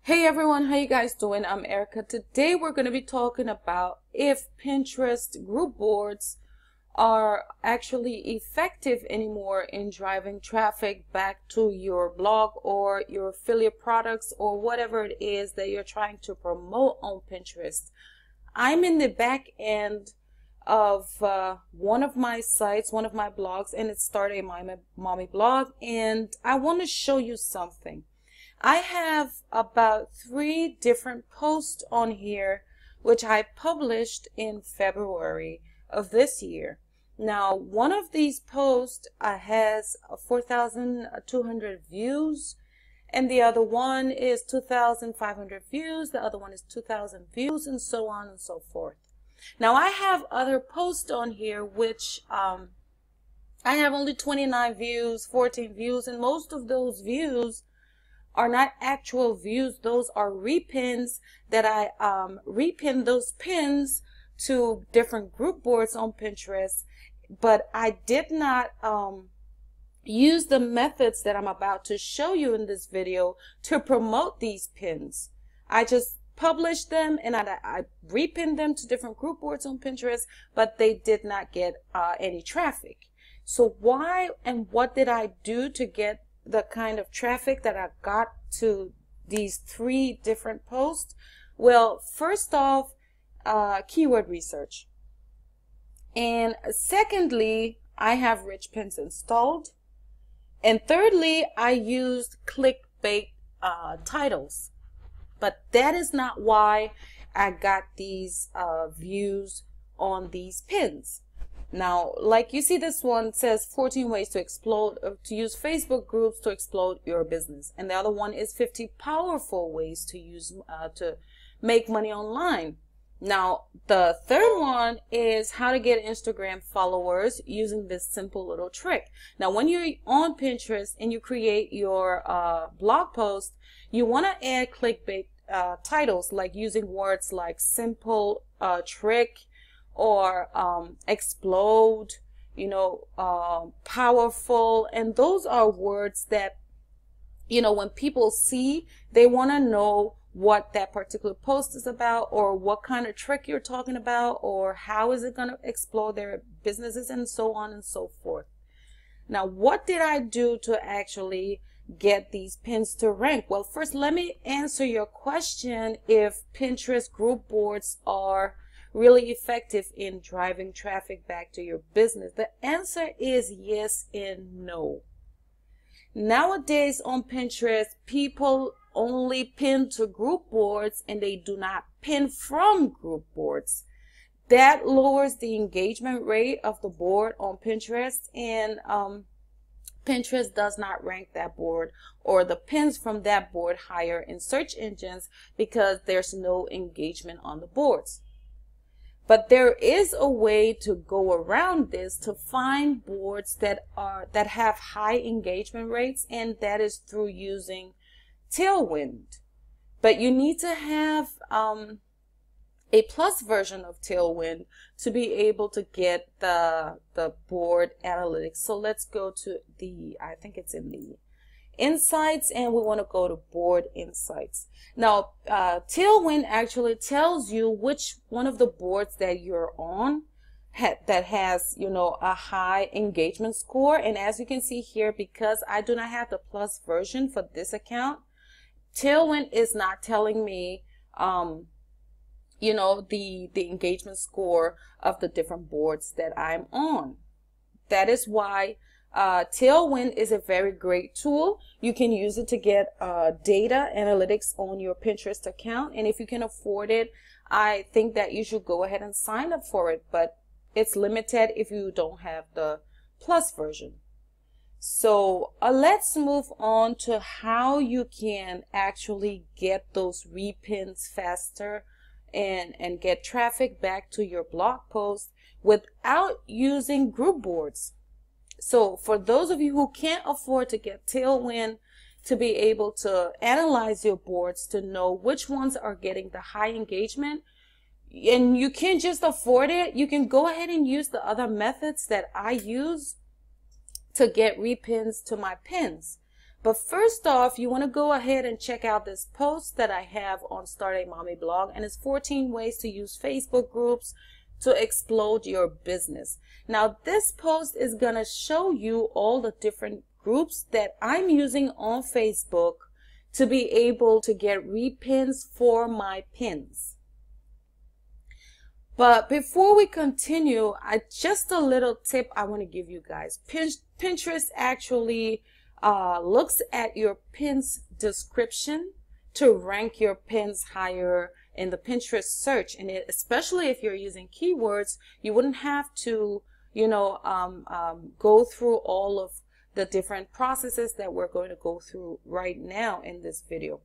Hey everyone, how you guys doing? I'm Erica. Today we're going to be talking about if Pinterest group boards are actually effective anymore in driving traffic back to your blog or your affiliate products or whatever it is that you're trying to promote on Pinterest. I'm in the back end of one of my sites, one of my blogs, and it's Started My Mommy blog, and I want to show you something. I have about 3 different posts on here which I published in February of this year. Now, one of these posts has 4,200 views, and the other one is 2,500 views, the other one is 2,000 views, and so on and so forth. Now, I have other posts on here which I have only 29 views, 14 views, and most of those views are not actual views. Those are repins that I repin those pins to different group boards on Pinterest, but I did not use the methods that I'm about to show you in this video to promote these pins. I just published them and I repinned them to different group boards on Pinterest, but they did not get any traffic. So why and what did I do to get the kind of traffic that I got to these 3 different posts? Well, first off, keyword research. And secondly, I have rich pins installed. And thirdly, I used clickbait titles. But that is not why I got these views on these pins. Now, like you see, this one says 14 ways to use Facebook groups to explode your business. And the other one is 50 powerful ways to use to make money online. Now, the third one is how to get Instagram followers using this simple little trick. Now, when you're on Pinterest and you create your blog post, you want to add clickbait titles, like using words like simple, trick, or explode, powerful. And those are words that, when people see, they want to know what that particular post is about, or what kind of trick you're talking about, or how is it going to explode their businesses, and so on and so forth. Now, what did I do to actually get these pins to rank? Well, first, let me answer your question if Pinterest group boards are really effective in driving traffic back to your business. The answer is yes and no. Nowadays on Pinterest, people only pin to group boards and they do not pin from group boards. That lowers the engagement rate of the board on Pinterest, and Pinterest does not rank that board or the pins from that board higher in search engines because there's no engagement on the boards. But there is a way to go around this to find boards that have high engagement rates, and that is through using Tailwind. But you need to have a plus version of Tailwind to be able to get the board analytics. So let's go to I think it's in the Insights, and we want to go to Board Insights. Now, Tailwind actually tells you which one of the boards that you're on that has, a high engagement score. And as you can see here, because I do not have the plus version for this account, Tailwind is not telling me, the engagement score of the different boards that I'm on. That is why Tailwind is a very great tool. You can use it to get data analytics on your Pinterest account, and if you can afford it, I think that you should go ahead and sign up for it, but it's limited if you don't have the plus version. So let's move on to how you can actually get those repins faster and get traffic back to your blog post without using group boards. So for those of you who can't afford to get Tailwind to be able to analyze your boards to know which ones are getting the high engagement, and you can't just afford it, you can go ahead and use the other methods that I use to get repins to my pins. But first off, you want to go ahead and check out this post that I have on Start a Mommy blog, and it's 14 ways to use Facebook groups to explode your business. Now, this post is going to show you all the different groups that I'm using on Facebook to be able to get repins for my pins. But before we continue, just a little tip I want to give you guys. Pinterest actually looks at your pins description to rank your pins higher in the Pinterest search, and especially if you're using keywords, you wouldn't have to, go through all of the different processes that we're going to go through right now in this video.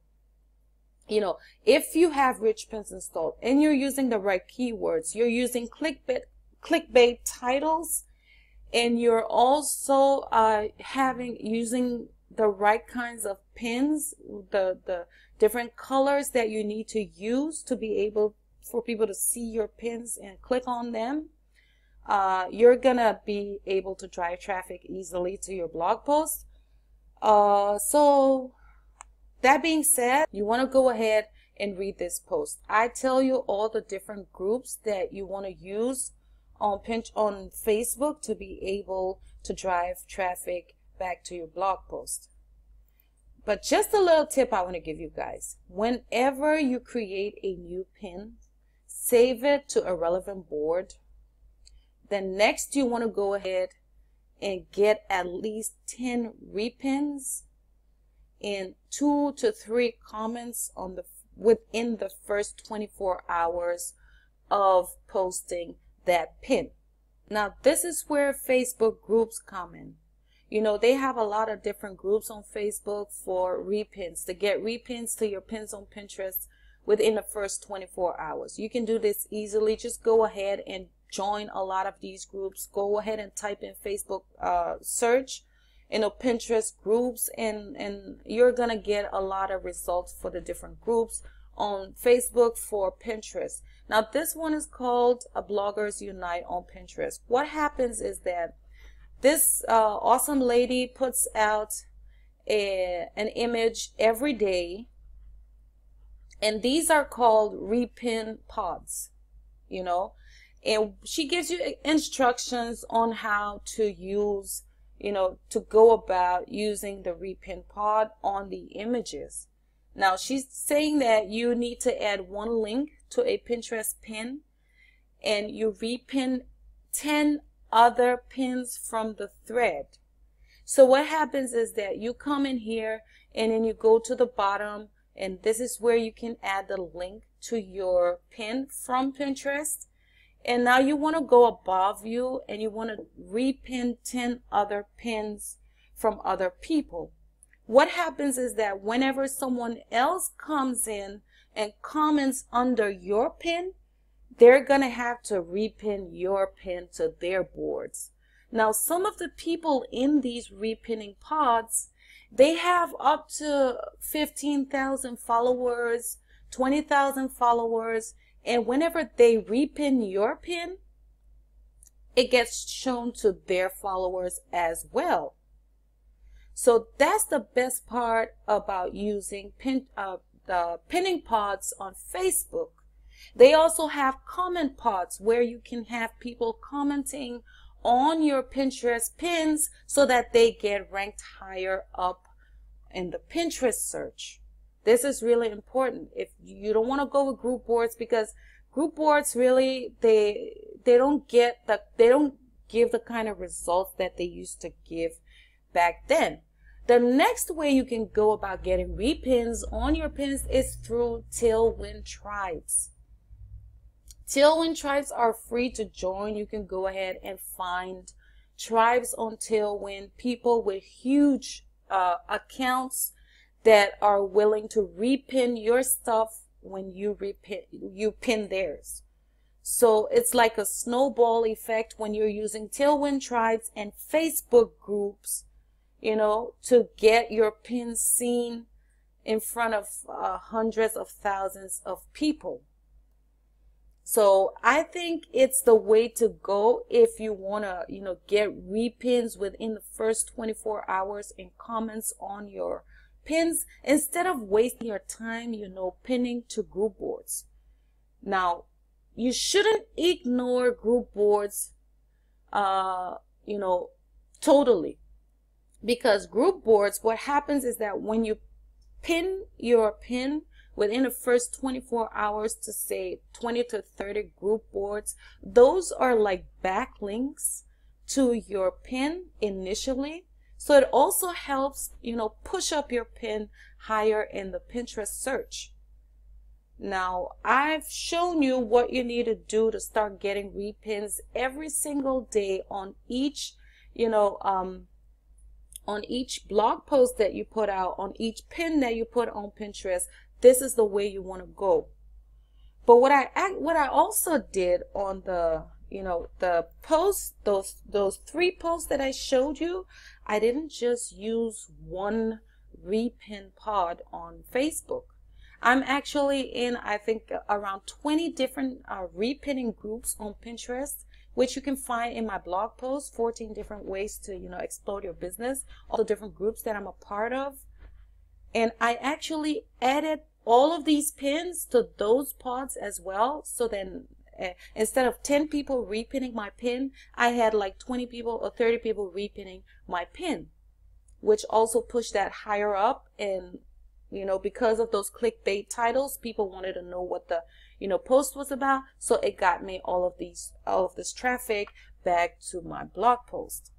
If you have rich pins installed and you're using the right keywords, you're using clickbait titles, and you're also using the right kinds of pins, the different colors that you need to use to be able for people to see your pins and click on them, you're gonna be able to drive traffic easily to your blog post. So that being said, you want to go ahead and read this post. I tell you all the different groups that you want to use on Facebook to be able to drive traffic back to your blog post. But just a little tip I want to give you guys. Whenever you create a new pin, save it to a relevant board. Then next you want to go ahead and get at least 10 repins and 2 to 3 comments within the first 24 hours of posting that pin. Now, this is where Facebook groups come in. They have a lot of different groups on Facebook for repins, to get repins to your pins on Pinterest within the first 24 hours. You can do this easily. Just go ahead and join a lot of these groups. Go ahead and type in Facebook search, Pinterest groups, and you're gonna get a lot of results for the different groups on Facebook for Pinterest. Now, this one is called Bloggers Unite on Pinterest. What happens is that this awesome lady puts out an image every day, and these are called repin pods, and she gives you instructions on how to use, to go about using the repin pod on the images. Now, she's saying that you need to add one link to a Pinterest pin, and you repin 10 other pins from the thread. So what happens is that you come in here and then you go to the bottom, and this is where you can add the link to your pin from Pinterest. And now you want to go above you and you want to repin 10 other pins from other people. What happens is that whenever someone else comes in and comments under your pin, they're going to have to repin your pin to their boards. Now, some of the people in these repinning pods, they have up to 15,000 followers, 20,000 followers, and whenever they repin your pin, it gets shown to their followers as well. So that's the best part about using the pinning pods on Facebook. They also have comment pods where you can have people commenting on your Pinterest pins so that they get ranked higher up in the Pinterest search. This is really important. If you don't want to go with group boards, because group boards really they don't give the kind of results that they used to give back then. The next way you can go about getting repins on your pins is through Tailwind tribes. Tailwind tribes are free to join. You can go ahead and find tribes on Tailwind, people with huge accounts that are willing to repin your stuff when you pin theirs. So it's like a snowball effect when you're using Tailwind tribes and Facebook groups, to get your pins seen in front of hundreds of thousands of people. So I think it's the way to go if you want to, get repins within the first 24 hours and comments on your pins instead of wasting your time, pinning to group boards. Now, you shouldn't ignore group boards, totally, because group boards, what happens is that when you pin your pin within the first 24 hours to say 20 to 30 group boards, those are like backlinks to your pin initially. So it also helps, push up your pin higher in the Pinterest search. Now, I've shown you what you need to do to start getting repins every single day on each, on each blog post that you put out, on each pin that you put on Pinterest. This is the way you want to go. But what I also did on the, the posts, those 3 posts that I showed you, I didn't just use one repin pod on Facebook. I'm actually in, I think, around 20 different repinning groups on Pinterest, which you can find in my blog post, 14 different ways to, explode your business, all the different groups that I'm a part of. And I actually added all of these pins to those pods as well. So then instead of 10 people repinning my pin, I had like 20 people or 30 people repinning my pin, which also pushed that higher up. And because of those clickbait titles, people wanted to know what the, post was about. So it got me all of this traffic back to my blog post.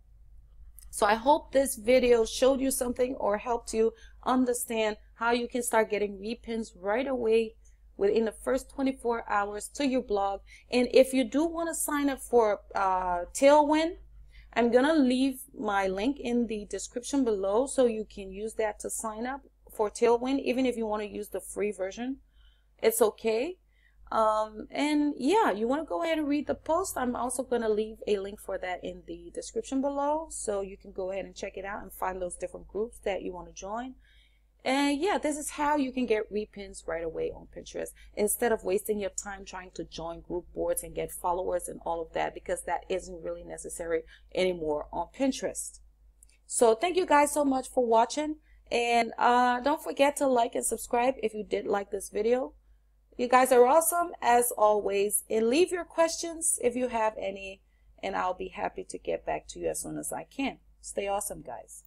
So I hope this video showed you something or helped you understand how you can start getting repins right away within the first 24 hours to your blog. And if you do want to sign up for Tailwind, I'm going to leave my link in the description below so you can use that to sign up for Tailwind. Even if you want to use the free version, it's okay. And yeah, you want to go ahead and read the post. I'm also going to leave a link for that in the description below, so you can go ahead and check it out and find those different groups that you want to join. And yeah, this is how you can get repins right away on Pinterest instead of wasting your time trying to join group boards and get followers and all of that, because that isn't really necessary anymore on Pinterest. So thank you guys so much for watching, and don't forget to like and subscribe if you did like this video. You guys are awesome as always, and leave your questions if you have any, and I'll be happy to get back to you as soon as I can. Stay awesome, guys.